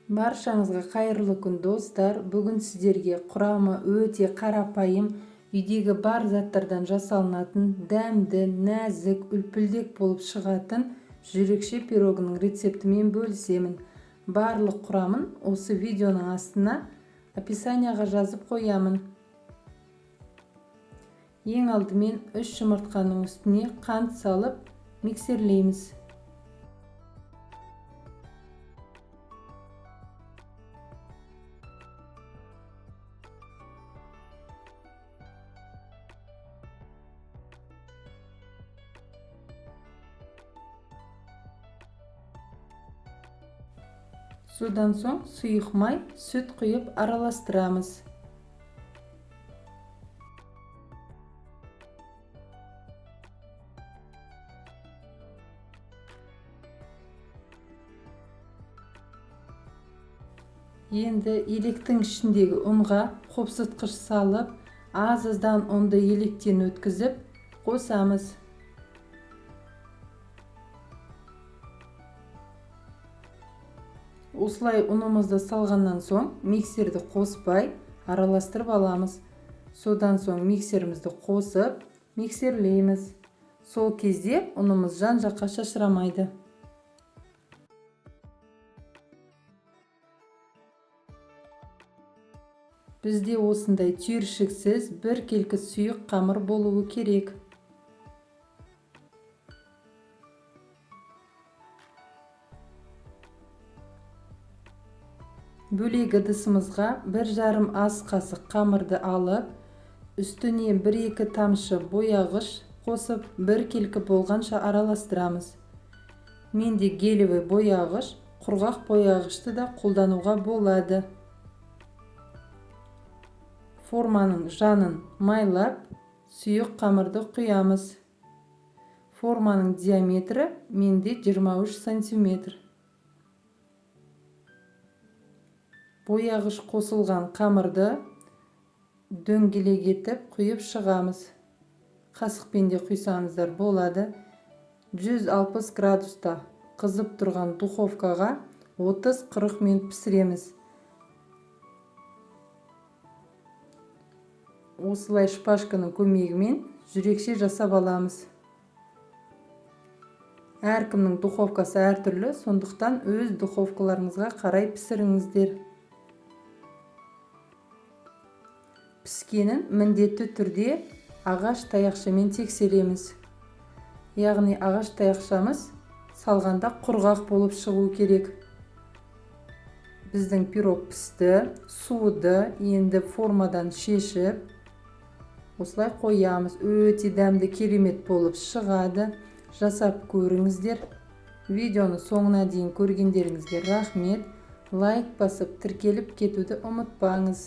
Баршаңызға қайырлы күн достар. Бүгін сіздерге құрамы өте қарапайым, үйдегі бар заттардан жасалынатын дәмді, нәзік, үлпілдек болып шығатын жүрекше пирогының рецептімен бөлісемін. Барлық құрамын осы видеоның астына описанияға жазып қоямын. Ең алдымен 3 жұмыртқаның үстіне қант салып миксерлейміз. Содан соң сұйық май, сүт құйып араластырамыз. Енді електің ішіндегі ұнға қопсытқыш салып, аз-аздан ұнды електен өткізіп қосамыз. Осылай ұнымызды салғаннан соң миксерді қоспай араластырып аламыз. Содан соң миксерімізді қосып миксерлейміз. Сол кезде ұнымыз жан жаққа шашырамайды. Бізде осындай түйіршіксіз біркелкі сұйық қамыр болуы керек. Бөлек ыдысымызға 1,5 ас қасық қамырды алып, үстіне 1-2 тамшы бояғыш қосып, біркелкі болғанша араластырамыз. Менде гелевый бояғыш, құрғақ бояғышты да қолдануға болады. Форманың жанын майлап, сұйық қамырды құямыз. Форманың диаметрі менде 23 см. Бояғыш қосылған қамырды дөңгелек етіп құйып шығамыз. Қасықпен де құйсаңыздар болады. 160 градуста қызып тұрған духовкаға 30-40 минут пісіреміз. Осылай шпажканың көмегімен жүрекше жасап аламыз. Әркімнің духовкасы әртүрлі, сондықтан өз духовкаларыңызға қарай пісіріңіздер. Піскенін міндетті түрде ағаш таяқшамен тексереміз. Яғни ағаш таяқшамыз салғанда құрғақ болып шығу керек. Біздің пирог пісті, суыды, енді формадан шешіп, осылай қоямыз. Өте дәмді керемет болып шығады. Жасап көріңіздер. Видеоны соңына дейін көргендеріңізге рахмет. Лайк басып, тіркеліп кетуді ұмытпаңыз.